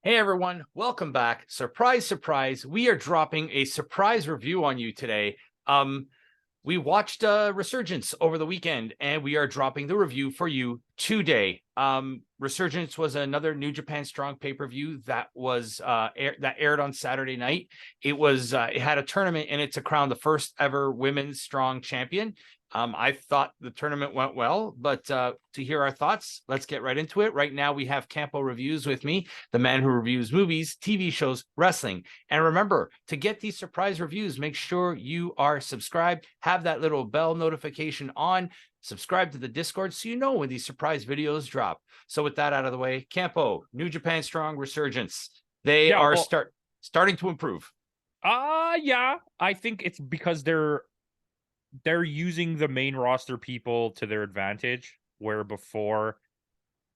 Hey everyone, welcome back. Surprise, surprise. We are dropping a surprise review on you today. We watched Resurgence over the weekend, and we are dropping the review for you today. Resurgence was another New Japan Strong pay-per-view that was that aired on Saturday night. It had a tournament in it to crown the first ever women's strong champion. I thought the tournament went well, but to hear our thoughts, let's get right into it. Right now, we have Campo.Reviews with me, the man who reviews movies, TV shows, wrestling. And remember, to get these surprise reviews, make sure you are subscribed, have that little bell notification on, subscribe to the Discord so you know when these surprise videos drop. So with that out of the way, Campo, New Japan Strong, Resurgence, they are starting to improve. Yeah, I think it's because they're using the main roster people to their advantage, where before,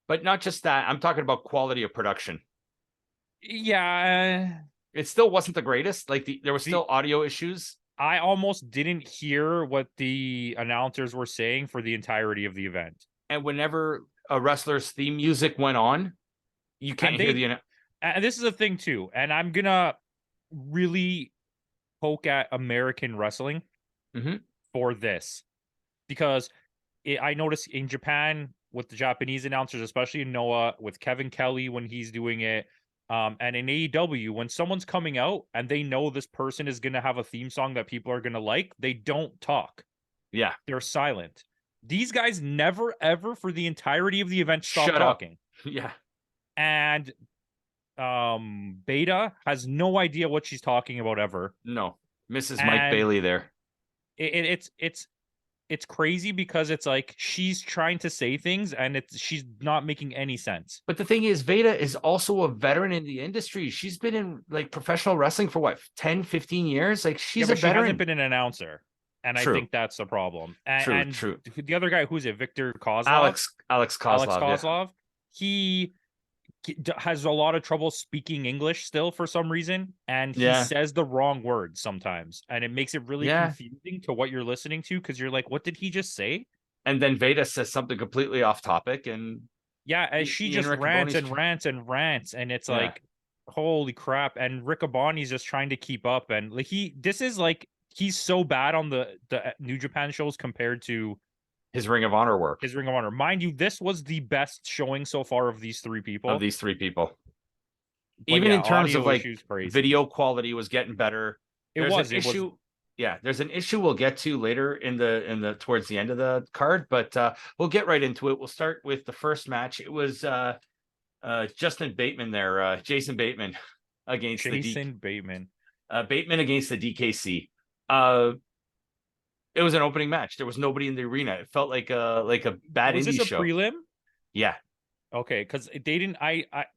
But not just that, I'm talking about quality of production. yeah, It still wasn't the greatest. Like there was still audio issues. I almost didn't hear what the announcers were saying for the entirety of the event. And whenever a wrestler's theme music went on, you can't hear the. And this is a thing too, and I'm gonna really poke at American wrestling for this, because I noticed in Japan with the Japanese announcers, especially in Noah, with Kevin Kelly when he's doing it, and in AEW, when someone's coming out and they know this person is going to have a theme song that people are going to like, they don't talk. Yeah. They're silent. These guys never, ever, for the entirety of the event, stop talking. Yeah. And Beta has no idea what she's talking about ever. No. Mrs. Mike Bailey there. It's crazy because it's like she's trying to say things and she's not making any sense. But the thing is, Veda is also a veteran in the industry. She's been in like professional wrestling for what, 10, 15 years? Like she's a veteran. She hasn't been an announcer. And true. I think that's the problem. And true. The other guy, who's it? Victor Kozlov? Alex Kozlov. Alex Kozlov. Yeah. He has a lot of trouble speaking English still for some reason, and he says the wrong words sometimes, and it makes it really confusing to what you're listening to, because you're like, what did he just say? And then Veda says something completely off topic, and she just rants and it's like, holy crap. And Riccaboni's just trying to keep up, and like he's so bad on the New Japan shows compared to his Ring of Honor work. His Ring of Honor. Mind you, this was the best showing so far of these three people. But even in terms of like video quality was getting better. There's an issue we'll get to later in the towards the end of the card, but we'll get right into it. We'll start with the first match. It was Jason Bateman against Bateman against the DKC. It was an opening match. There was nobody in the arena. It felt like a bad indie show. Was this a prelim? Yeah. Okay, because they didn't.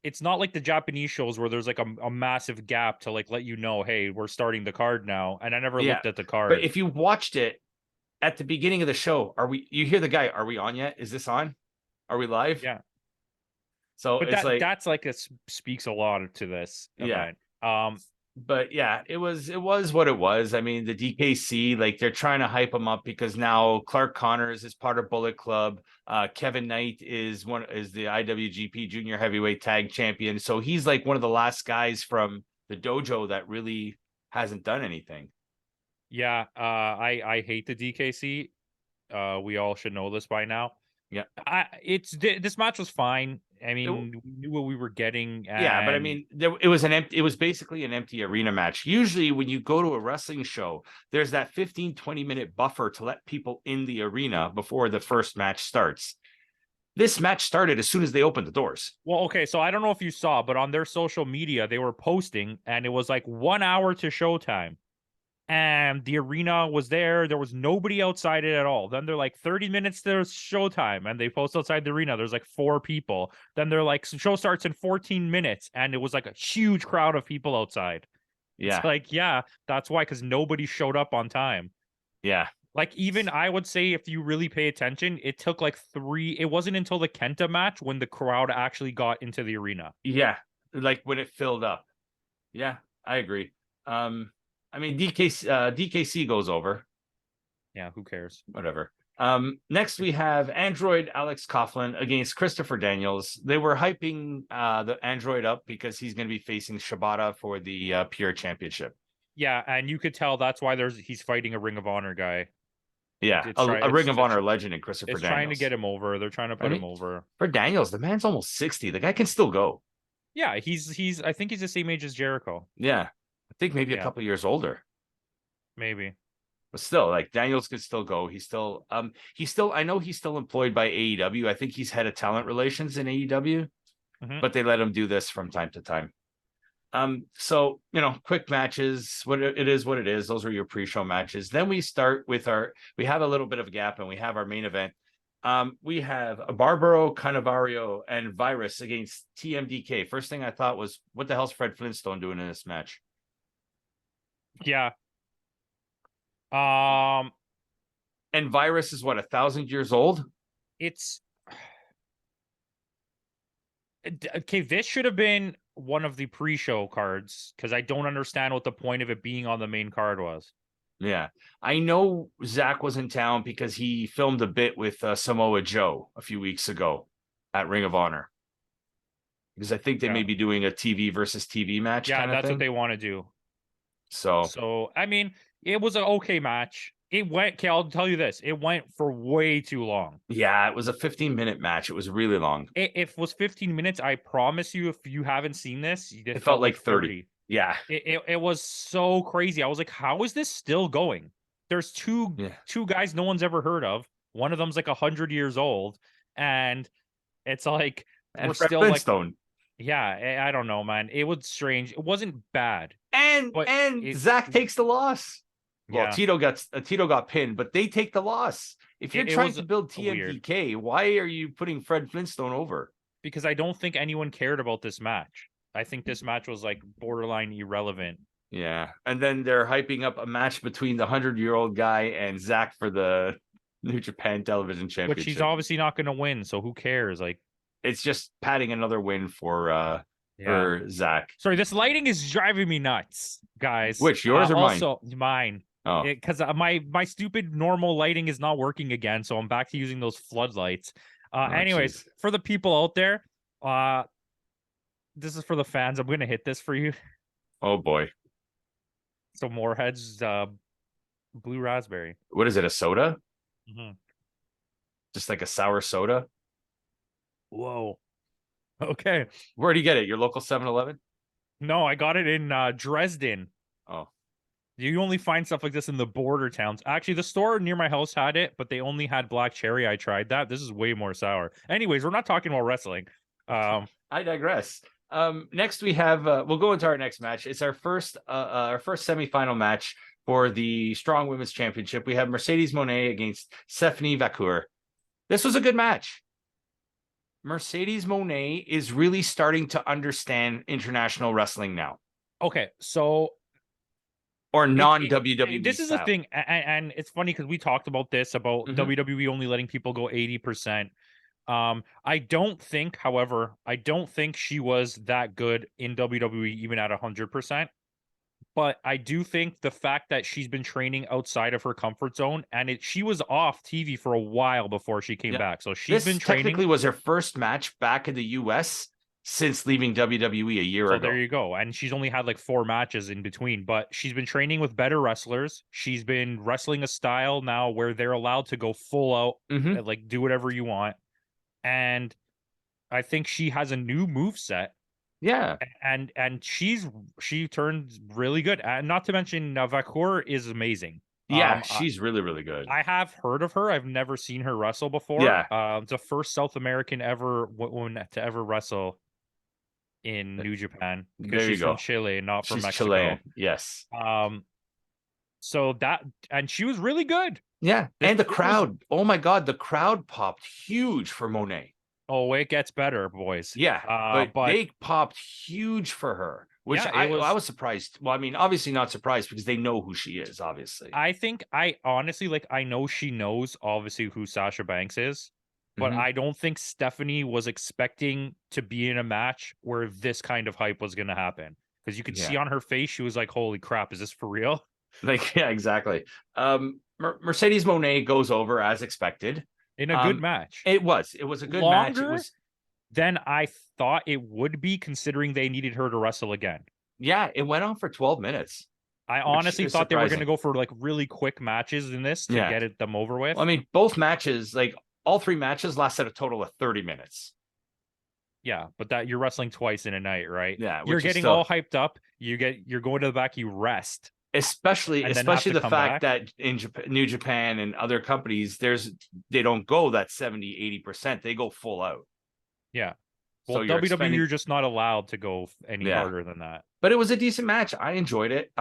It's not like the Japanese shows where there's like a massive gap to like let you know, hey, we're starting the card now. And I never looked at the card. But if you watched it at the beginning of the show, you hear the guy, "Are we on yet? Is this on? Are we live?" Yeah. So but that's like it speaks a lot to this event. But yeah, it was what it was. I mean, the DKC, like they're trying to hype him up because now Clark Connors is part of Bullet Club. Kevin Knight is the IWGP Junior Heavyweight Tag Champion. So he's like one of the last guys from the dojo that really hasn't done anything. Yeah, I hate the DKC. We all should know this by now. Yeah, this match was fine. I mean, we knew what we were getting. Yeah, but I mean, it was basically an empty arena match. Usually when you go to a wrestling show, there's that 15-20 minute buffer to let people in the arena before the first match starts. This match started as soon as they opened the doors. Well, okay, so I don't know if you saw, but on their social media, they were posting, and it was like 1 hour to showtime. And the arena was there. There was nobody outside it at all. Then they're like 30 minutes to showtime, and they post outside the arena. There's like 4 people. Then they're like, show starts in 14 minutes, and it was like a huge crowd of people outside. Yeah. It's like, yeah, that's why, because nobody showed up on time. Yeah. Like, even I would say, if you really pay attention, it took like 3. It wasn't until the Kenta match when the crowd actually got into the arena. Yeah. Like when it filled up. Yeah, I agree. I mean, DKC goes over. Yeah, who cares? Whatever. Next, we have Android Alex Coughlin against Christopher Daniels. They were hyping the Android up because he's going to be facing Shibata for the Pure Championship. Yeah, and you could tell that's why he's fighting a Ring of Honor guy. Yeah, a Ring of Honor legend in Christopher Daniels. Trying to get him over. They're trying to put him over. For Daniels, the man's almost 60. The guy can still go. Yeah, he's I think he's the same age as Jericho. Yeah, I think maybe a couple years older. Maybe. But still, like, Daniels could still go. He's still I know he's still employed by AEW. I think he's head of talent relations in AEW, but they let him do this from time to time. So, quick matches, what it is. Those are your pre-show matches. Then we start with we have a little bit of a gap and we have our main event. We have Barbaro, Cannavario, and Virus against TMDK. First thing I thought was, what the hell's Fred Flintstone doing in this match? Yeah. And Virus is what, 1,000 years old? It's okay. This should have been one of the pre-show cards because I don't understand what the point of it being on the main card was. Yeah, I know Zach was in town because he filmed a bit with Samoa Joe a few weeks ago at Ring of Honor. Because I think they may be doing a TV versus TV match. Yeah, kind of that's thing. What they want to do. So I mean, it was an okay match. It went. Okay, I'll tell you this. It went for way too long. Yeah, it was a 15-minute match. It was really long. It was 15 minutes. I promise you, if you haven't seen this, it felt like 30. Yeah. It was so crazy. I was like, how is this still going? There's two guys no one's ever heard of. One of them's like 100 years old. And it's like, we're Fred still Flintstone. Like, yeah, I don't know, man. It was strange. It wasn't bad. And Zach takes the loss. Well, Tito got pinned, but they take the loss. If you're trying to build TMDK, why are you putting Fred Flintstone over? Because I don't think anyone cared about this match. I think this match was like borderline irrelevant. Yeah. And then they're hyping up a match between the 100-year-old guy and Zach for the New Japan Television Championship. Which he's obviously not going to win, so who cares? Like, it's just padding another win for Zach. Sorry, this lighting is driving me nuts, guys. Which, yours or mine? Also, mine. Oh, because my stupid normal lighting is not working again, so I'm back to using those floodlights. Anyways, for the people out there, this is for the fans. I'm gonna hit this for you. Oh boy. So Moorhead's blue raspberry. What is it? A soda? Mm-hmm. Just like a sour soda? Whoa. Okay. Where do you get it? Your local 7-Eleven? No, I got it in Dresden. Oh. You only find stuff like this in the border towns. Actually, the store near my house had it, but they only had black cherry. I tried that. This is way more sour. Anyways, we're not talking about wrestling. I digress. Next we have we'll go into our next match. It's our first semifinal match for the Strong Women's Championship. We have Mercedes Mone against Stephanie Vacour. This was a good match. Mercedes Mone is really starting to understand international wrestling now. Okay, so or non-WWE. This is the thing, and it's funny because we talked about this about WWE only letting people go 80%. I don't think, however, she was that good in WWE even at 100%. But I do think the fact that she's been training outside of her comfort zone, and she was off TV for a while before she came back. So she's been training. Technically was her first match back in the US since leaving WWE a year ago. There you go. And she's only had like 4 matches in between, but she's been training with better wrestlers. She's been wrestling a style now where they're allowed to go full out, like do whatever you want. And I think she has a new moveset. Yeah. And she turned really good. And not to mention Vacour is amazing. Yeah, she's really, really good. I have heard of her. I've never seen her wrestle before. Yeah. It's the first South American woman to ever wrestle in New Japan because she's from Chile, not from Mexico. Chilean. Yes. So that, and she was really good. Yeah. And the crowd, oh my God, the crowd popped huge for Monet. Oh, it gets better, boys. Yeah, but they popped huge for her, which I was surprised. Well, I mean, obviously not surprised because they know who she is, obviously. I think I know she knows obviously who Sasha Banks is, but I don't think Stephanie was expecting to be in a match where this kind of hype was going to happen. Because you could see on her face, she was like, holy crap, is this for real? Like, yeah, exactly. Mercedes Mone goes over as expected in a good match. It was a good match. It was than I thought it would be, considering they needed her to wrestle again. Yeah, it went on for 12 minutes. I honestly thought they were going to go for like really quick matches in this to get them over with. Well, I mean, both matches, like all 3 matches, lasted a total of 30 minutes. Yeah, but that you're wrestling twice in a night, right? Yeah, you're getting all hyped up. You're going to the back, you rest. Especially the fact that in New Japan and other companies, they don't go that 70-80%. They go full out. Yeah. Well, so WWE, you're just not allowed to go any harder than that. But it was a decent match. I enjoyed it.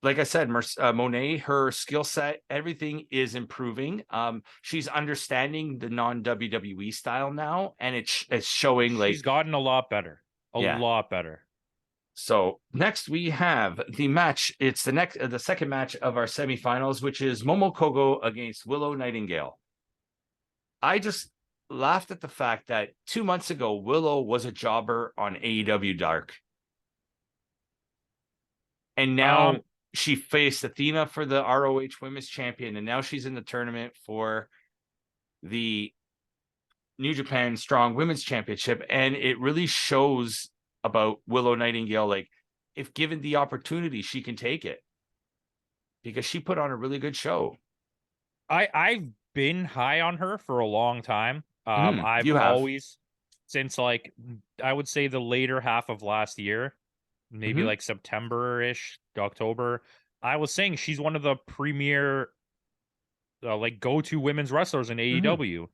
Like I said, Mone, her skill set, everything is improving. She's understanding the non-WWE style now, and it's showing. She's gotten a lot better. A lot better. So next we have the match. It's the second match of our semifinals, which is Momo Kogo against Willow Nightingale. I just laughed at the fact that 2 months ago, Willow was a jobber on AEW Dark. And now she faced Athena for the ROH Women's Champion. And now she's in the tournament for the New Japan Strong Women's Championship. And it really shows about Willow Nightingale. Like, if given the opportunity, she can take it. Because she put on a really good show. I've been high on her for a long time. I've always, since like, I would say the later half of last year, maybe like September-ish, October, I was saying she's one of the premier like go-to women's wrestlers in AEW.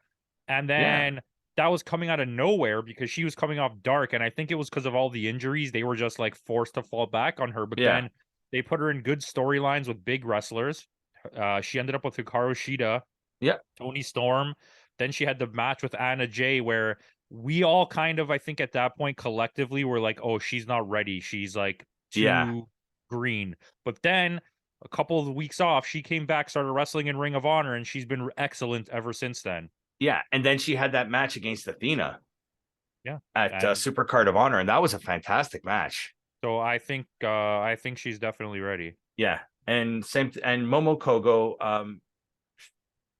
And then that was coming out of nowhere because she was coming off Dark, and I think it was because of all the injuries. They were just like forced to fall back on her, but then they put her in good storylines with big wrestlers. She ended up with Hikaru Shida, Toni Storm. Then she had the match with Anna Jay, where we all kind of, I think at that point collectively were like, oh, she's not ready. She's like too green. But then a couple of weeks off, she came back, started wrestling in Ring of Honor, and she's been excellent ever since then. Yeah, and then she had that match against Athena. Yeah, at Supercard of Honor, and that was a fantastic match. So I think she's definitely ready. Yeah, and Momo Kogo,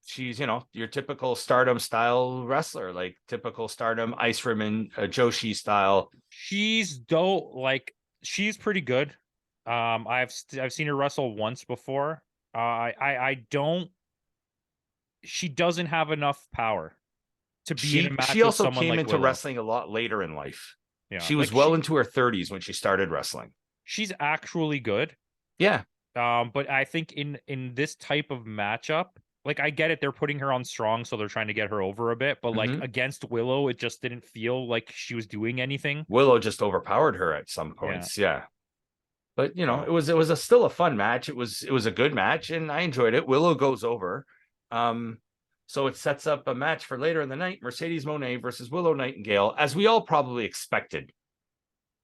she's your typical Stardom style wrestler, like typical Stardom Ice Ribbon Joshi style. She's she's pretty good. I've seen her wrestle once before. She doesn't have enough power to be in a match. She also came like into Willow. Wrestling a lot later in life. Yeah, she was into her 30s when she started wrestling. She's actually good. Yeah. But I think in this type of matchup, like, I get it, they're putting her on Strong, so they're trying to get her over a bit. But like against Willow, it just didn't feel like she was doing anything. Willow just overpowered her at some points. Yeah. But it was still a fun match. It was a good match, and I enjoyed it. Willow goes over. So it sets up a match for later in the night, Mercedes Mone versus Willow Nightingale, as we all probably expected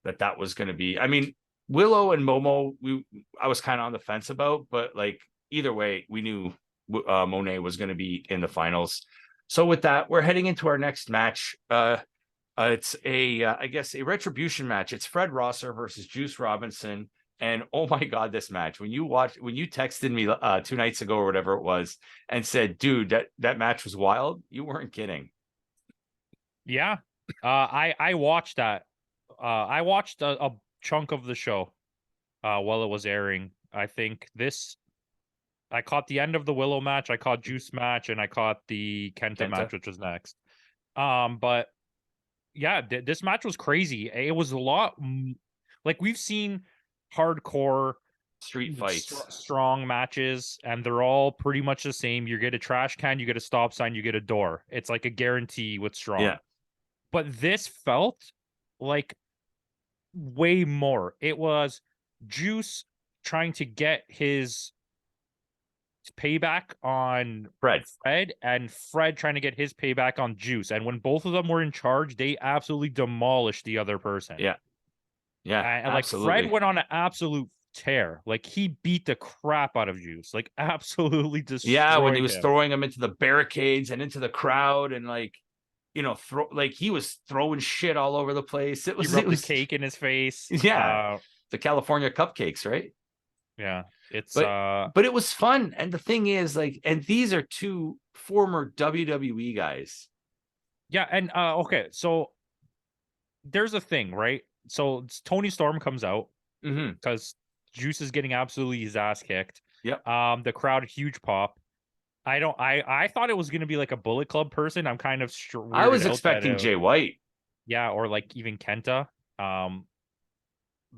that was going to be. I mean, Willow and Momo, I was kind of on the fence about, but like either way, we knew Mone was going to be in the finals. So with that, we're heading into our next match. It's I guess a retribution match. It's Fred Rosser versus Juice Robinson. And oh my God, this match, when you texted me 2 nights ago or whatever it was and said, dude, that match was wild, you weren't kidding. Yeah. I watched that. I watched a chunk of the show while it was airing. I think I caught the end of the Willow match, I caught Juice match, and I caught the Kenta match, which was next. But yeah, this match was crazy. It was a lot like we've seen hardcore street fights, strong matches, and they're all pretty much the same. You get a trash can, you get a stop sign, you get a door. It's like a guarantee with Strong. Yeah. But this felt like way more. It was Juice trying to get his payback on Fred, and Fred trying to get his payback on Juice. And when both of them were in charge, they absolutely demolished the other person. Yeah. Yeah, and like Fred went on an absolute tear. Like, he beat the crap out of Juice. Like, absolutely destroyed. Yeah, when he was throwing him into the barricades and into the crowd, and like, he was throwing shit all over the place. He rubbed the cake in his face. Yeah, the California cupcakes, right? Yeah. It's but it was fun. And the thing is, like, and these are two former WWE guys. Yeah, and okay, so there's a thing, right? So Tony Storm comes out because Juice is getting absolutely his ass kicked. Yep. The crowd, huge pop. I thought it was gonna be like a Bullet Club person. I'm kind of I was weirded out that expecting Jay White. yeah, or like even Kenta.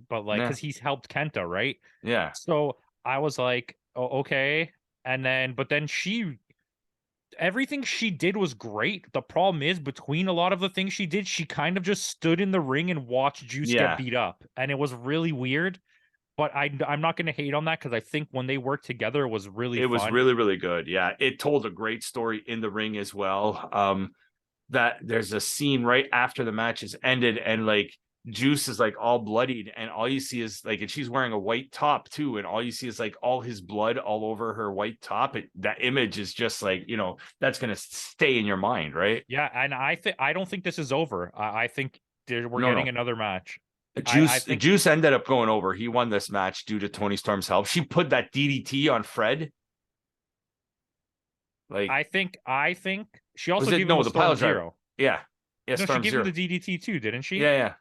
But like, because he's helped Kenta, right? Yeah. So I was like, oh, okay. And then, but then everything she did was great. The problem is, between a lot of the things she did, she kind of just stood in the ring and watched Juice get beat up. And it was really weird. But I'm not going to hate on that because I think when they worked together, it was really fun. It was really, really good. Yeah. It told a great story in the ring as well. That there's a scene right after the match is ended and like Juice is like all bloodied and all you see is like, and she's wearing a white top too, and all you see is like all his blood all over her white top. That image is just like, you know, that's gonna stay in your mind, right? Yeah, and I don't think this is over. I think we're getting another match. Juice ended up going over. He won this match due to Tony Storm's help. She put that DDT on Fred. Like I think she also gave him the Storm pile Zero. driver. Yeah. No, Storm she gave Zero. him the DDT too, didn't she? Yeah.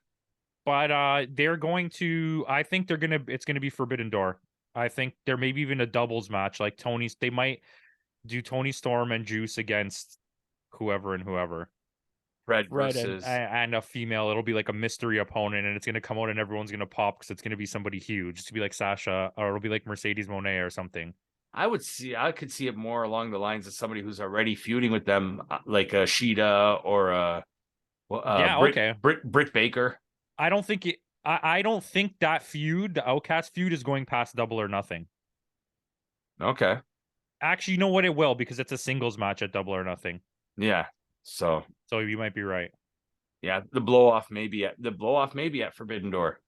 But they're going to. I think it's gonna be Forbidden Door. I think there may be even a doubles match. Like they might do Tony Storm and Juice against whoever and whoever. Fred versus and a female. It'll be like a mystery opponent, and it's gonna come out, and everyone's gonna pop because it's gonna be somebody huge. It's gonna be like Sasha, or it'll be like Mercedes Moné or something. I could see it more along the lines of somebody who's already feuding with them, like a Sheeta or a Britt Baker. I don't think I don't think that feud, the Outcast feud, is going past Double or Nothing. Okay. Actually, you know what? It will, because it's a singles match at Double or Nothing. Yeah. So you might be right. Yeah, the blow off may be at Forbidden Door.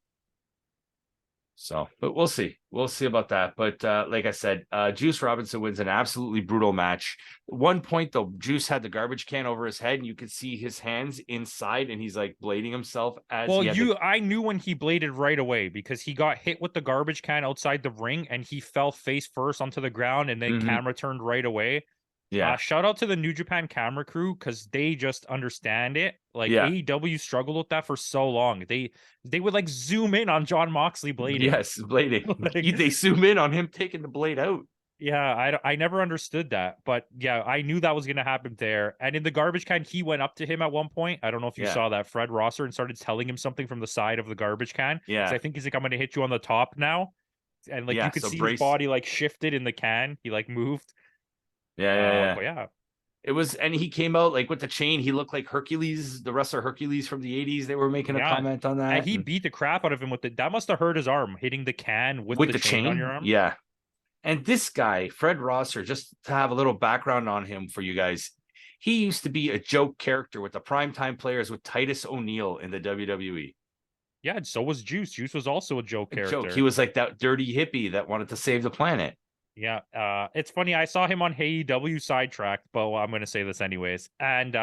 So, but we'll see. We'll see about that. But like I said, Juice Robinson wins an absolutely brutal match. One point though, Juice had the garbage can over his head, and you could see his hands inside, and he's like blading himself as I knew when he bladed right away, because he got hit with the garbage can outside the ring and he fell face first onto the ground, and then camera turned right away. Yeah. Shout out to the New Japan camera crew, because they just understand it. Like AEW struggled with that for so long. They would like zoom in on John Moxley blading. Yes, blading. They zoom in on him taking the blade out. Yeah, I never understood that, but yeah, I knew that was going to happen there. And in the garbage can, he went up to him at one point. I don't know if you saw that, Fred Rosser, and started telling him something from the side of the garbage can. Yeah, I think he's like, I'm going to hit you on the top now, and like you could see his body like shifted in the can. He like moved. Yeah. But yeah. It was, and he came out like with the chain. He looked like Hercules, the wrestler Hercules from the 80s. They were making a comment on that. And he beat the crap out of him with it. That must have hurt his arm, hitting the can with the chain on your arm. Yeah. And this guy, Fred Rosser, just to have a little background on him for you guys, he used to be a joke character with the primetime players with Titus O'Neil in the WWE. Yeah, and so was Juice. Juice was also a joke character. He was like that dirty hippie that wanted to save the planet. Yeah, it's funny. I saw him on AEW Sidetracked, but I'm going to say this anyways. And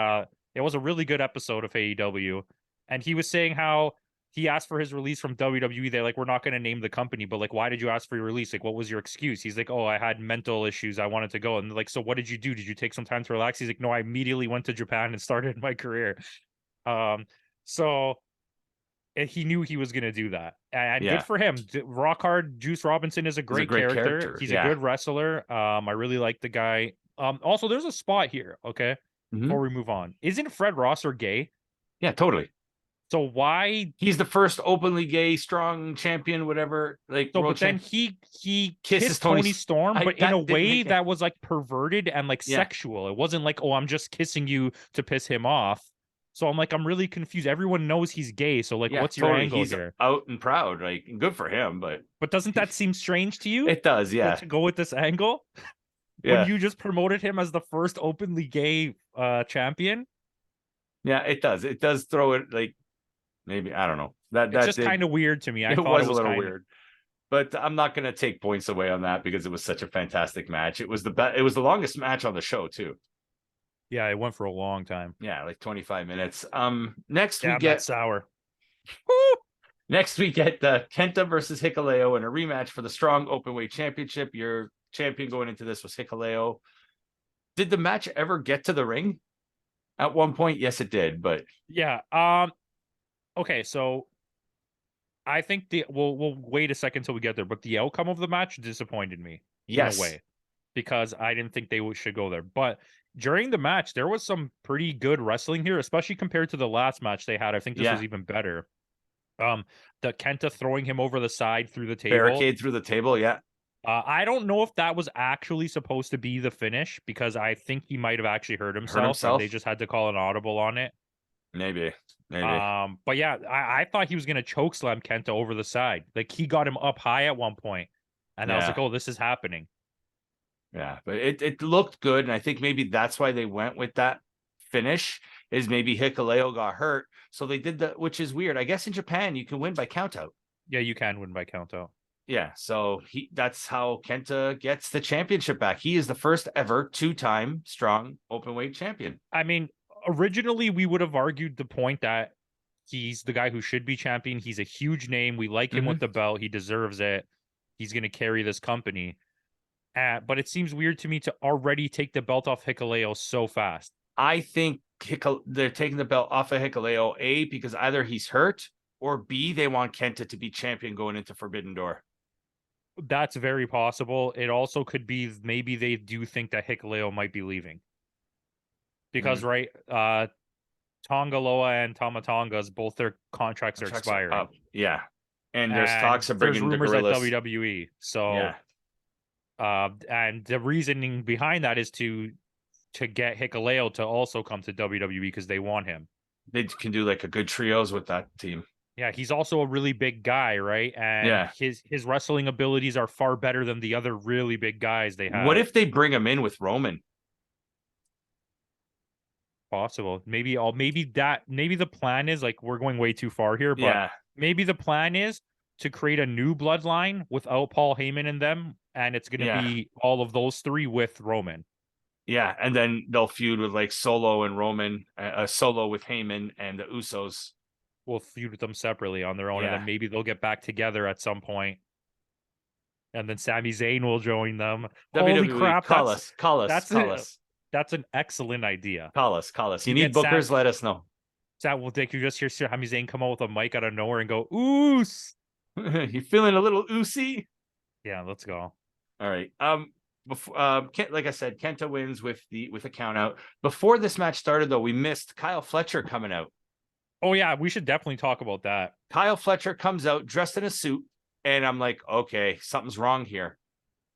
it was a really good episode of AEW. And he was saying how he asked for his release from WWE. They're like, we're not going to name the company, but like, why did you ask for your release? Like, what was your excuse? He's like, oh, I had mental issues. I wanted to go. And they're like, so what did you do? Did you take some time to relax? He's like, no, I immediately went to Japan and started my career. So he knew he was going to do that, and good for him. Rock Hard Juice Robinson is a great character. He's a good wrestler. I really like the guy. Also, there's a spot here. Okay, before we move on, isn't Fred Rosser gay? Yeah, totally. So why? He's the first openly gay strong champion, whatever. Like, so, but then he kissed Tony Storm, but in a way that was like perverted and like sexual. It wasn't like, oh, I'm just kissing you to piss him off. So I'm like, I'm really confused. Everyone knows he's gay. So like, what's your angle here? Out and proud, like, good for him. But doesn't that seem strange to you? It does, yeah. To go with this angle, when you just promoted him as the first openly gay champion. Yeah, it does. It does throw it like, maybe, I don't know. It's just kind of weird to me. I thought it was a little weird. But I'm not going to take points away on that because it was such a fantastic match. It was the longest match on the show too. Yeah, it went for a long time. Yeah, like 25 minutes. Next we get sour. Next we get Kenta versus Hikuleo in a rematch for the Strong Openweight Championship. Your champion going into this was Hikuleo. Did the match ever get to the ring? At one point, yes, it did, but yeah. Okay, so I think we'll wait a second till we get there, but the outcome of the match disappointed me in a yes. way because I didn't think they should go there. But during the match, there was some pretty good wrestling here, especially compared to the last match they had. I think this was even better. The Kenta throwing him over the side through the table. Barricade through the table, yeah. I don't know if that was actually supposed to be the finish because I think he might have actually hurt himself, and they just had to call an audible on it. Maybe. But yeah, I thought he was gonna choke slam Kenta over the side. Like he got him up high at one point, and I was like, "Oh, this is happening." Yeah, but it looked good, and I think maybe that's why they went with that finish. Is maybe Hikuleo got hurt, so they did which is weird. I guess in Japan you can win by countout. Yeah, you can win by countout. Yeah, so that's how Kenta gets the championship back. He is the first ever 2-time Strong Openweight champion. I mean, originally we would have argued the point that he's the guy who should be champion. He's a huge name. We like him with the belt. He deserves it. He's going to carry this company. But it seems weird to me to already take the belt off Hikuleo so fast. I think they're taking the belt off of Hikuleo, A, because either he's hurt, or B, they want Kenta to be champion going into Forbidden Door. That's very possible. It also could be maybe they do think that Hikuleo might be leaving. Because, right, Tongaloa and Tamatonga's, both their contracts are expiring. Up. Yeah. And there's talks of bringing the Gorillas. At WWE. So, and the reasoning behind that is to get Hikuleo to also come to WWE because they want him. They can do like a good trios with that team. Yeah, he's also a really big guy, right? And his wrestling abilities are far better than the other really big guys they have. What if they bring him in with Roman? Possible. Maybe the plan is, like, we're going way too far here, but maybe the plan is to create a new bloodline without Paul Heyman and them, and it's going to be all of those three with Roman. Yeah, and then they'll feud with like Solo and Roman, Solo with Heyman, and the Usos. We'll feud with them separately on their own, and then maybe they'll get back together at some point. And then Sami Zayn will join them. WWE, holy crap! Call us. That's an excellent idea. Call us. You need bookers? Let us know. Will Dick, you just hear Sami Zayn come out with a mic out of nowhere and go, "Oos!" You feeling a little oosy? Yeah, let's go. All right. Before, like I said, Kenta wins with a count out. Before this match started, though, we missed Kyle Fletcher coming out. Oh yeah, we should definitely talk about that. Kyle Fletcher comes out dressed in a suit, and I'm like, okay, something's wrong here.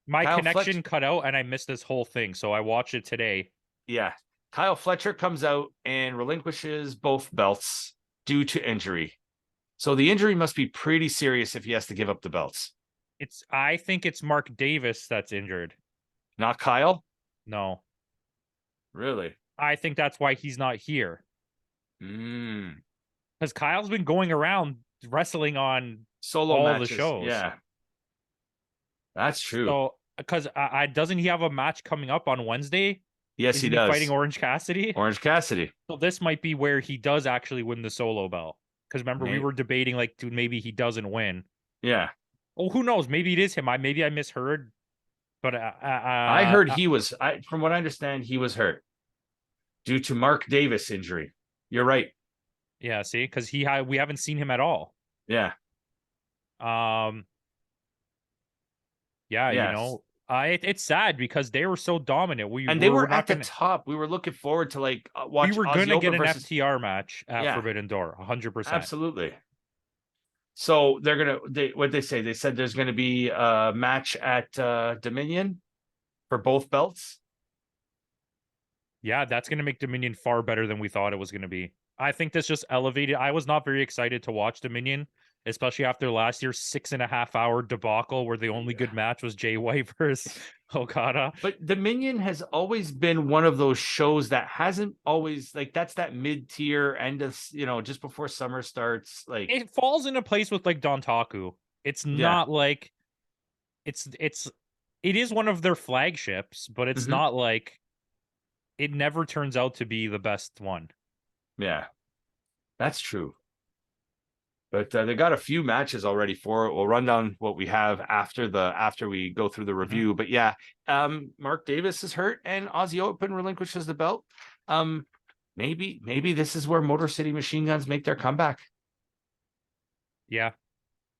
My connection cut out, and I missed this whole thing, so I watched it today. Yeah. Kyle Fletcher comes out and relinquishes both belts due to injury. So the injury must be pretty serious if he has to give up the belts. I think it's Mark Davis that's injured. Not Kyle? No. Really? I think that's why he's not here. Because Kyle's been going around wrestling on solo all matches. The shows. Yeah. That's true. So, because doesn't he have a match coming up on Wednesday? Yes, he does. Fighting Orange Cassidy. So this might be where he does actually win the solo belt. Because remember, we were debating, like, dude, maybe he doesn't win. Yeah. Oh, who knows? Maybe it is him. Maybe I misheard. But I heard he was. From what I understand, he was hurt due to Mark Davis injury. You're right. Yeah. See, because we haven't seen him at all. Yeah. Yeah. Yes. You know, it's sad because they were so dominant. They were at the top. We were looking forward to watch. We were going to get an FTR match at Forbidden Door, 100%. Absolutely. So what they say? They said there's gonna be a match at Dominion for both belts. Yeah, that's gonna make Dominion far better than we thought it was gonna be. I think this just elevated. I was not very excited to watch Dominion, especially after last year's 6.5-hour debacle where the only good match was Jay White versus Okada. But Dominion has always been one of those shows that hasn't always, like, that's that mid-tier end of, just before summer starts. Like, it falls into place with like Dontaku. It's not like it is one of their flagships, but it's not like it never turns out to be the best one. Yeah, that's true. But they got a few matches already for it. We'll run down what we have after we go through the review. But yeah, Mark Davis is hurt and Aussie Open relinquishes the belt. Maybe this is where Motor City Machine Guns make their comeback. Yeah.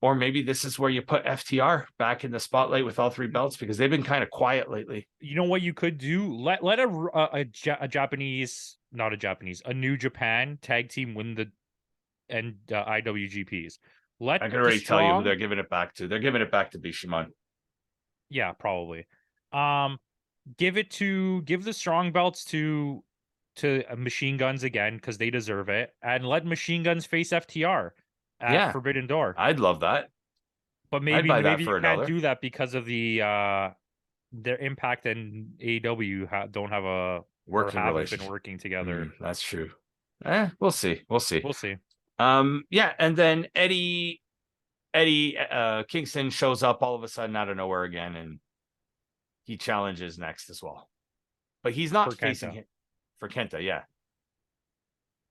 Or maybe this is where you put FTR back in the spotlight with all 3 belts, because they've been kind of quiet lately. You know what you could do? Let a Japanese, not a Japanese, a New Japan tag team win the IWGPs. I can already tell you who they're giving it back to. They're giving it back to Bishamon. Yeah, probably. Give the strong belts to Machine Guns again, because they deserve it, and let Machine Guns face FTR at Forbidden Door. I'd love that. But maybe you can't do that because of their Impact and AEW don't have a working relationship. Been working together. That's true. We'll see. Yeah, and then Eddie Kingston shows up all of a sudden out of nowhere again, and he challenges next as well. But he's not facing him for Kenta. Yeah.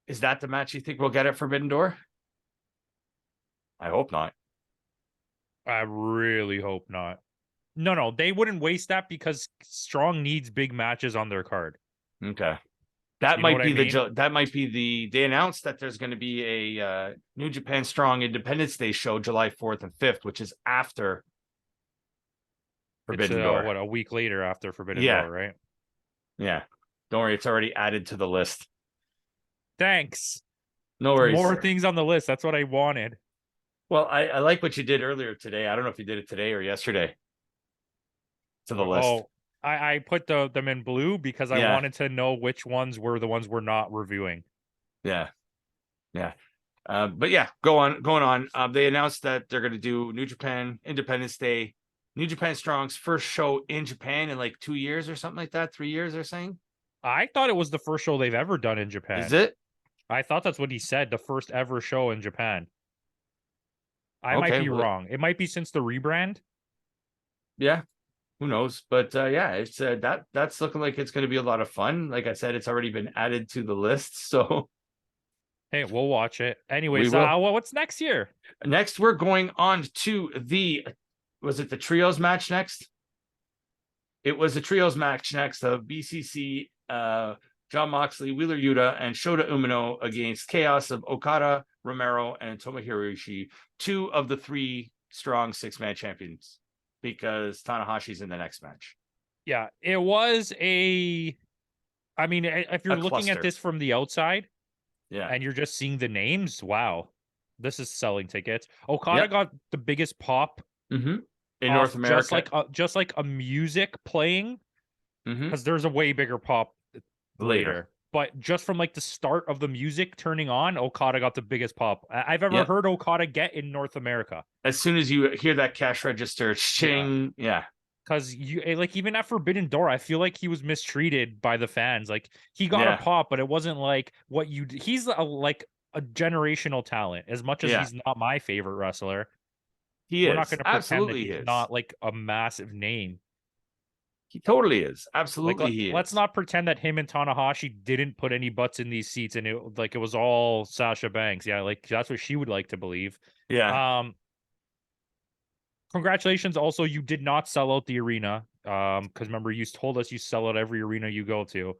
Is that the match you think we'll get at Forbidden Door? I hope not. I really hope not. No, they wouldn't waste that, because Strong needs big matches on their card. Okay. That might be they announced that there's going to be a New Japan Strong Independence Day show July 4th and 5th, which is after Forbidden Door. What, a week later after Forbidden Door, right? Yeah. Don't worry, it's already added to the list. Thanks. No worries. More things on the list. That's what I wanted. Well, I like what you did earlier today. I don't know if you did it today or yesterday. To the list. Oh, I put them in blue because I wanted to know which ones were the ones we're not reviewing. Yeah. But yeah, going on. They announced that they're going to do New Japan Independence Day, New Japan Strong's first show in Japan in like 2 years or something like that. 3 years, they're saying. I thought it was the first show they've ever done in Japan. Is it? I thought that's what he said. The first ever show in Japan. I might be wrong. It might be since the rebrand. Yeah. Who knows? But it's that's looking like it's going to be a lot of fun. Like I said, it's already been added to the list. So hey, we'll watch it. Anyways, what's next here? Next, we're going on to was it the trios match next? It was the trios match next of BCC, John Moxley, Wheeler Yuta, and Shota Umino against Chaos of Okada, Romero, and Tomohiro Ishii, 2 of the 3 Strong 6-man champions, because Tanahashi's in the next match. Yeah, it was if you're looking at this from the outside, and you're just seeing the names, wow, this is selling tickets. Okada got the biggest pop in North America, just like a music playing, because there's a way bigger pop later. But just from like the start of the music turning on, Okada got the biggest pop I've ever heard Okada get in North America. As soon as you hear that cash register, ching, Because even at Forbidden Door, I feel like he was mistreated by the fans. Like, he got a pop, but it wasn't like what you. He's a generational talent. As much as he's not my favorite wrestler, we're not going to pretend that he's not like a massive name. He totally is. Absolutely, he is. Let's not pretend that him and Tanahashi didn't put any butts in these seats, and it was all Sasha Banks. Yeah, like that's what she would like to believe. Yeah. Congratulations. Also, you did not sell out the arena. Because remember, you told us you sell out every arena you go to.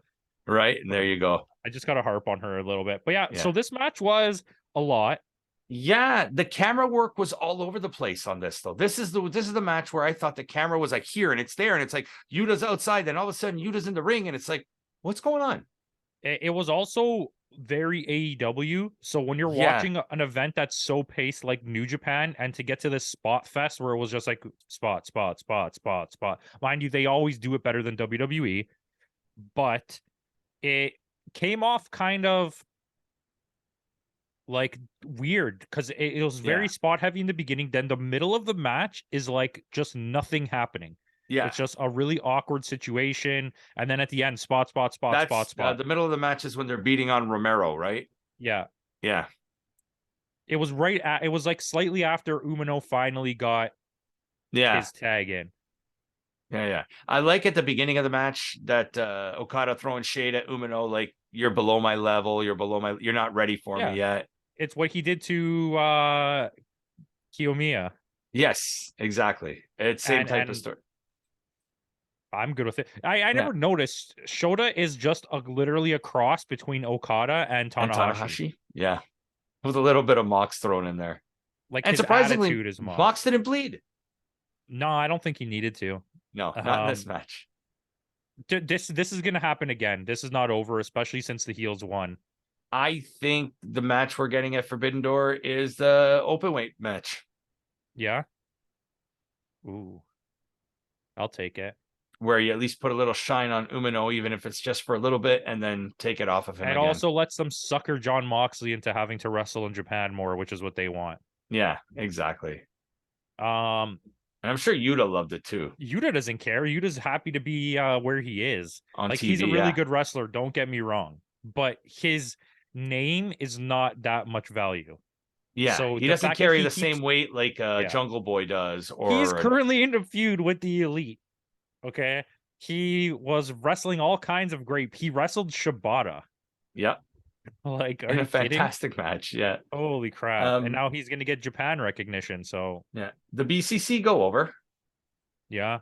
Right, and there you go. I just got to harp on her a little bit, but so this match was a lot. Yeah, the camera work was all over the place on this, though. This is the match where I thought the camera was like here and it's there, and it's like Yuta's outside, then all of a sudden Yuta's in the ring, and it's like, what's going on? It was also very AEW. So when you're watching an event that's so paced like New Japan, and to get to this spot fest where it was just like spot. Mind you, they always do it better than WWE, but it came off kind of like weird because it was very spot heavy in the beginning. Then the middle of the match is like just nothing happening. Yeah, it's just a really awkward situation, and then at the end, spot. The middle of the match is when they're beating on Romero, right? Yeah. It was it was like slightly after Umino finally got his tag in. Yeah. I like at the beginning of the match that Okada throwing shade at Umino, like, you're below my level, you're not ready for me yet. It's what he did to Kiyomiya. Yes, exactly. It's same type of story. I'm good with it. I never noticed Shota is just literally a cross between Okada and Tanahashi. Yeah, with a little bit of Mox thrown in there. Like, And his surprisingly, attitude is Mox didn't bleed. No, I don't think he needed to. No, not in this match. This is gonna happen again. This is not over, especially since the heels won. I think the match we're getting at Forbidden Door is the open weight match. Yeah. Ooh. I'll take it. Where you at least put a little shine on Umino, even if it's just for a little bit, and then take it off of him. And also lets them sucker Jon Moxley into having to wrestle in Japan more, which is what they want. Yeah, exactly. And I'm sure Yuta loved it too. Yuta doesn't care. Yuta's happy to be where he is. On like, TV, he's a really good wrestler, don't get me wrong. But his name is not that much value. Yeah, so he doesn't carry the same weight like Jungle Boy does. Or he's currently in a feud with the Elite. Okay. He was wrestling all kinds of great. He wrestled Shibata. Yep. Like, in a fantastic match. Yeah. Holy crap. And now he's going to get Japan recognition. So, yeah. The BCC go over. Yeah.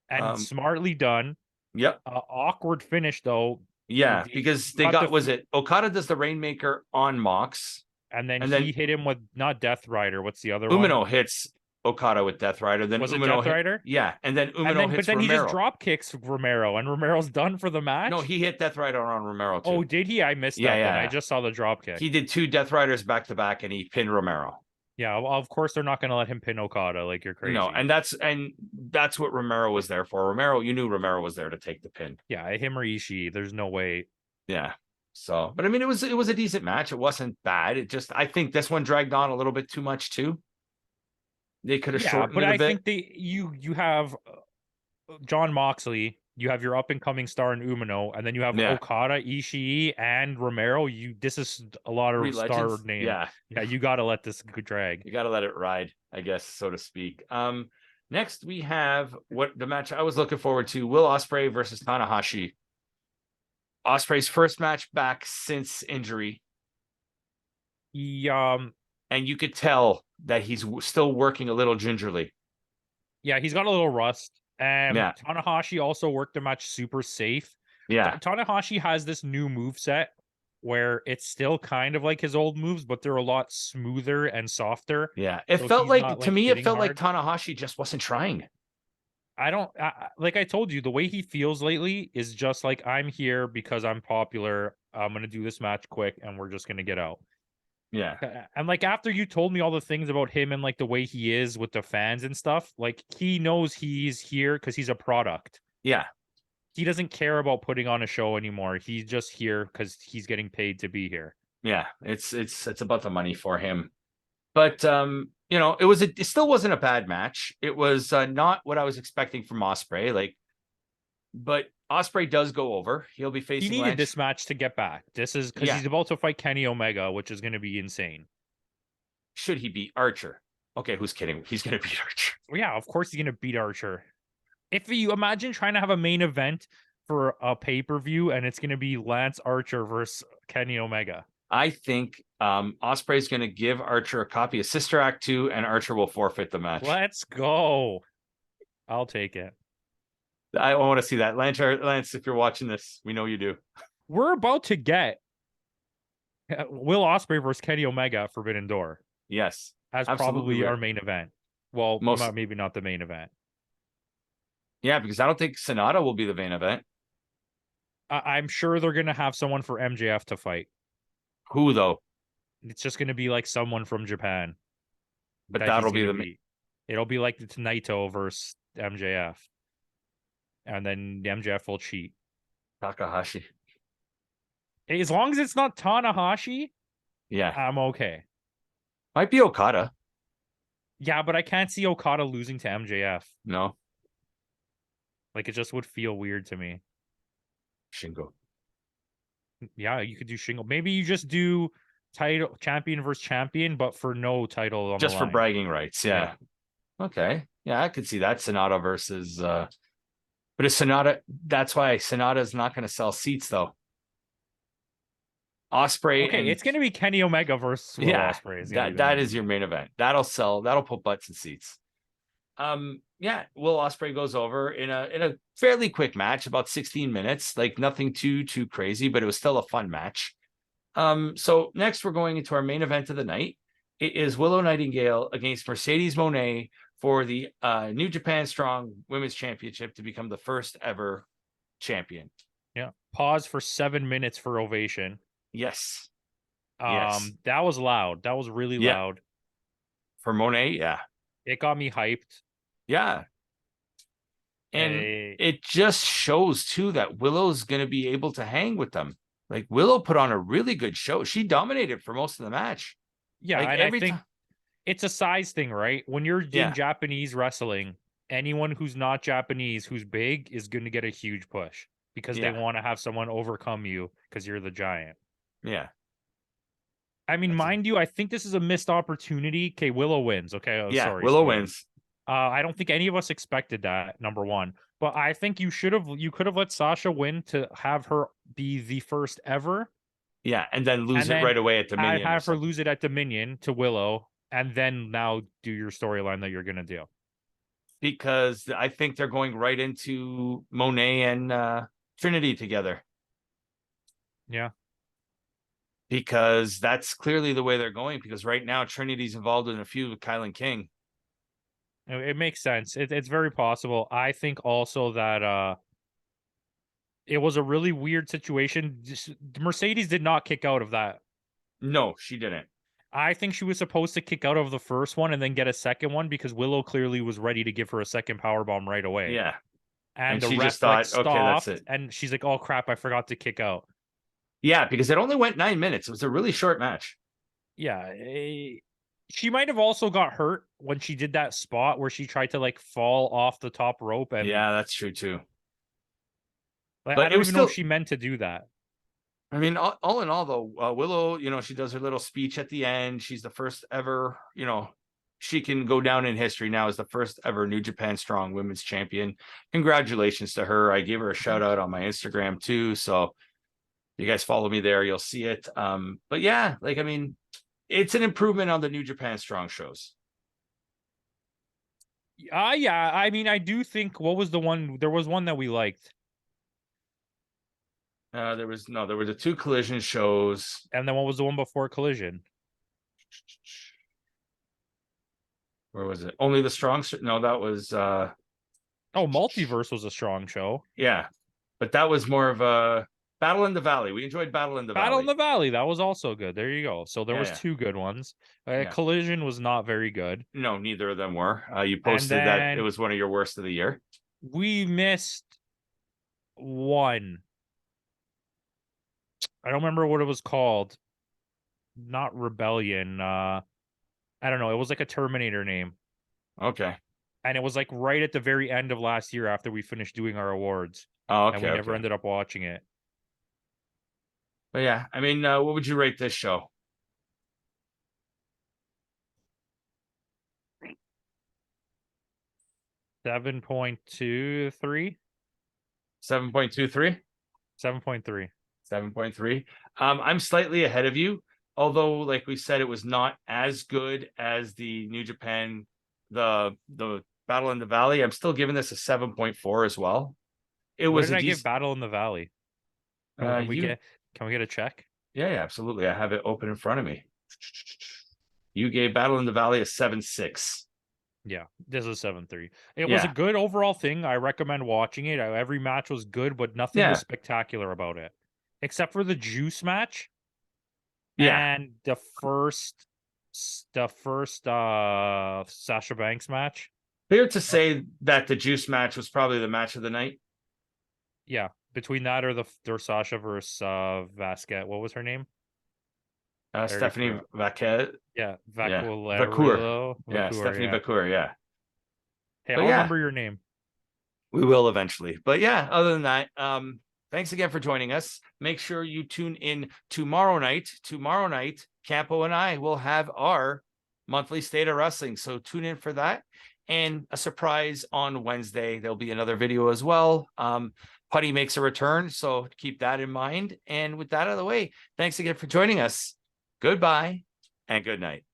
And smartly done. Yep. Awkward finish, though. Yeah. Because they got, was it Okada does the Rainmaker on Mox. And then he hit him with not Death Rider. What's the other one? Umino hits Okada with Death Rider. Then was Umino it Death Rider? Yeah, and then Umino hits Romero. But then he just drop kicks Romero, and Romero's done for the match. No, he hit Death Rider on Romero too. Oh, did he? I missed that. Yeah. I just saw the drop kick. He did 2 Death Riders back to back, and he pinned Romero. Yeah, well, of course they're not going to let him pin Okada. Like, you're crazy. No, and that's what Romero was there for. Romero, you knew Romero was there to take the pin. Yeah, him or Ishii. There's no way. Yeah. So, but I mean, it was a decent match. It wasn't bad. It just, I think this one dragged on a little bit too much too. They could have shortened it a bit. But I think you have Jon Moxley, you have your up and coming star in Umino, and then you have Okada, Ishii, and Romero. This is a lot of star names. Yeah. You got to let this drag. You got to let it ride, I guess, so to speak. Next we have what the match I was looking forward to: Will Osprey versus Tanahashi. Osprey's first match back since injury. And you could tell that he's still working a little gingerly. Yeah, he's got a little rust. Tanahashi also worked the match super safe. Yeah. Tanahashi has this new moveset where it's still kind of like his old moves, but they're a lot smoother and softer. Yeah. It felt like, to me, it felt like Tanahashi just wasn't trying. Like I told you, the way he feels lately is just like, I'm here because I'm popular. I'm going to do this match quick and we're just going to get out. Yeah. And like, after you told me all the things about him and like the way he is with the fans and stuff, like, he knows he's here because he's a product. Yeah. He doesn't care about putting on a show anymore. He's just here because he's getting paid to be here. Yeah. It's about the money for him. But, you know, it still wasn't a bad match. It was not what I was expecting from Osprey. But Osprey does go over. He'll be facing. He needed this match to get back. This is because he's about to fight Kenny Omega, which is going to be insane. Should he beat Archer? Okay, who's kidding? He's going to beat Archer. Well, yeah, of course he's going to beat Archer. If you imagine trying to have a main event for a pay-per-view and it's going to be Lance Archer versus Kenny Omega. I think Osprey's going to give Archer a copy of Sister Act 2 and Archer will forfeit the match. Let's go. I'll take it. I want to see that. Lance, if you're watching this, we know you do. We're about to get Will Osprey versus Kenny Omega at Forbidden Door. Yes. As probably our main event. Well, maybe not the main event. Yeah, because I don't think Sonata will be the main event. I'm sure they're going to have someone for MJF to fight. Who, though? It's just going to be like someone from Japan. But that'll be the main. It'll be like the Naito versus MJF. And then MJF will cheat. Takahashi. As long as it's not Tanahashi, yeah, I'm okay. Might be Okada. Yeah, but I can't see Okada losing to MJF. No. Like, it just would feel weird to me. Shingo. Yeah, you could do Shingo. Maybe you just do title champion versus champion, but for no title on just the for line. Bragging rights. Yeah. Okay. Yeah, I could see that. Sonata versus but a Sonata, that's why Sonata is not going to sell seats, though. Osprey Okay, and it's gonna be Kenny Omega versus Will Osprey. that is your main event. That'll sell. That'll put butts in seats. Yeah, Will Osprey goes over in a fairly quick match, about 16 minutes, like nothing too crazy, but it was still a fun match. So next we're going into our main event of the night. It is Willow Nightingale against Mercedes Mone for the New Japan Strong Women's Championship to become the first ever champion. Yeah. Pause for 7 minutes for ovation. Yes. Yes. That was loud. That was really loud. For Mone, yeah. It got me hyped. Yeah. And it just shows too that Willow's going to be able to hang with them. Like Willow put on a really good show. She dominated for most of the match. Yeah, like and I think it's a size thing, right? When you're in Japanese wrestling, anyone who's not Japanese, who's big, is going to get a huge push because they want to have someone overcome you because you're the giant. Yeah. I mean, mind you, I think this is a missed opportunity. Okay, Willow wins. Okay, sorry, Willow wins. I don't think any of us expected that, number one. But I think you could have let Sasha win to have her be the first ever. Yeah, and then lose it right away at Dominion. Have her lose it at Dominion to Willow, and then now do your storyline that you're gonna do. Because I think they're going right into Monet and Trinity together. Yeah. Because that's clearly the way they're going. Because right now Trinity's involved in a feud with Kylan King. It makes sense. It's very possible. I think also that it was a really weird situation. Mercedes did not kick out of that. No, she didn't. I think she was supposed to kick out of the first one and then get a second one because Willow clearly was ready to give her a second powerbomb right away. Yeah. And the she ref just thought, stopped, okay, that's it. And she's like, oh crap, I forgot to kick out. Yeah, because it only went 9 minutes. It was a really short match. Yeah. She might have also got hurt when she did that spot where she tried to like fall off the top rope. And yeah, that's true too. But I don't even know if she meant to do that. I mean, all in all, though, Willow, she does her little speech at the end. She's the first ever, she can go down in history now as the first ever New Japan Strong Women's Champion. Congratulations to her. I gave her a shout out on my Instagram too. So you guys follow me there, you'll see it. But yeah, like, I mean, it's an improvement on the New Japan Strong shows. Yeah. I mean, I do think, what was the one? There was one that we liked. There were the 2 Collision shows. And then what was the one before Collision? Where was it? Only the Strong? No, that was Multiverse was a Strong show. Yeah. But that was more of a Battle in the Valley. We enjoyed Battle in the Valley. Battle in the Valley, that was also good. There you go. So there was 2 good ones. Collision was not very good. No, neither of them were. You posted that it was one of your worst of the year. We missed one. I don't remember what it was called. Not Rebellion. I don't know. It was like a Terminator name. Okay. And it was like right at the very end of last year after we finished doing our awards. Oh, okay. And we never ended up watching it. But yeah, I mean, what would you rate this show? $7.23. 7.23. 7.3. 7.3. I'm slightly ahead of you, although, like we said, it was not as good as the New Japan, the Battle in the Valley. I'm still giving this a 7.4 as well. What did I give Battle in the Valley? Can we get a check? Yeah, absolutely. I have it open in front of me. You gave Battle in the Valley a 7.6. Yeah, this is 7.3. It was a good overall thing. I recommend watching it. Every match was good, but nothing was spectacular about it, except for the Juice match. Yeah, and the first Sasha Banks match. Fair to say that the Juice match was probably the match of the night. Yeah, between that or Sasha versus Vasquez. What was her name? Stephanie Vaquer. Yeah, Vacour. Yeah, Stephanie Vacour. Yeah. Hey, I'll remember your name. We will eventually. But yeah, other than that, thanks again for joining us. Make sure you tune in tomorrow night. Tomorrow night, Campo and I will have our monthly State of Wrestling. So tune in for that. and a surprise on Wednesday. There'll be another video as well. Putty makes a return, so keep that in mind. And with that out of the way, thanks again for joining us. Goodbye and good night.